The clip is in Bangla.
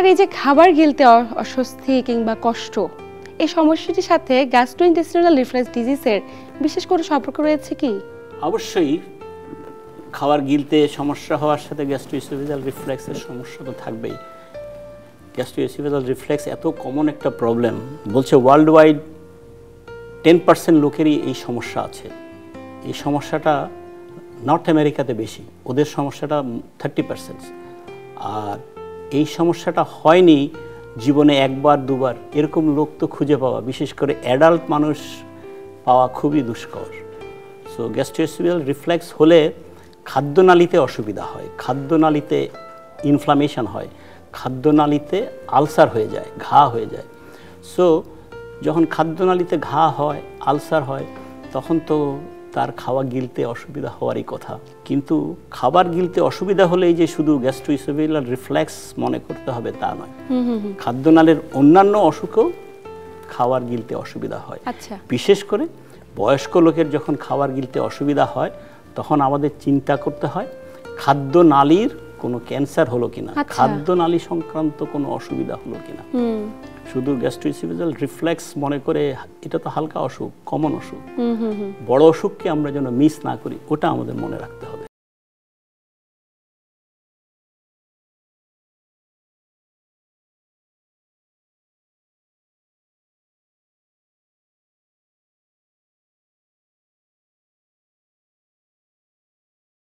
ডাক্তার, এই যে খাবার গিলতে অস্বস্তি কিংবা কষ্ট, এই সমস্যাটির সাথে গ্যাস্ট্রোইন্টেস্টিনাল রিফ্লাক্স ডিজিজের বিশেষ কোনো সম্পর্ক রয়েছে কি? অবশ্যই খাবার গিলতে সমস্যা হওয়ার সাথে গ্যাস্ট্রোইসোফেজাল রিফ্লেক্সের সমস্যা তো থাকবেই। গ্যাস্ট্রোইসোফেজাল রিফ্লেক্স এত কমন একটা প্রবলেম, বলছে ওয়ার্ল্ড ওয়াইড 10% লোকেরই এই সমস্যা আছে। এই সমস্যাটা নর্থ আমেরিকাতে বেশি, ওদের সমস্যাটা 30%। আর এই সমস্যাটা হয়নি জীবনে একবার দুবার, এরকম লোক তো খুঁজে পাওয়া, বিশেষ করে অ্যাডাল্ট মানুষ পাওয়া খুবই দুষ্কর। সো গ্যাস্ট্রোইসোফেজাল রিফ্লেক্স হলে খাদ্যনালীতে অসুবিধা হয়, খাদ্যনালীতে ইনফ্লামেশন হয়, খাদ্যনালীতে আলসার হয়ে যায়, ঘা হয়ে যায়। সো যখন খাদ্যনালীতে ঘা হয়, আলসার হয়, তখন তো তার খাওয়া গিলতে অসুবিধা হওয়ারই কথা। কিন্তু খাবার গিলতে অসুবিধা হলেই যে শুধু গ্যাস্ট্রোইসোফেজাল রিফ্লেক্স মনে করতে হবে তা নয়, খাদ্যনালীর অন্যান্য অসুখেও খাবার গিলতে অসুবিধা হয়। বিশেষ করে বয়স্ক লোকের যখন খাবার গিলতে অসুবিধা হয়, তখন আমাদের চিন্তা করতে হয় খাদ্যনালীর কোনো ক্যান্সার হলো কিনা, খাদ্যনালী সংক্রান্ত কোনো অসুবিধা হলো কিনা। শুধু গ্যাস্ট্রোইসোফেজাল রিফ্লেক্স মনে করে এটা তো হালকা অসুখ, কমন অসুখ, বড় অসুখকে আমরা যেন মিস না করি, ওটা আমাদের মনে রাখতে হবে।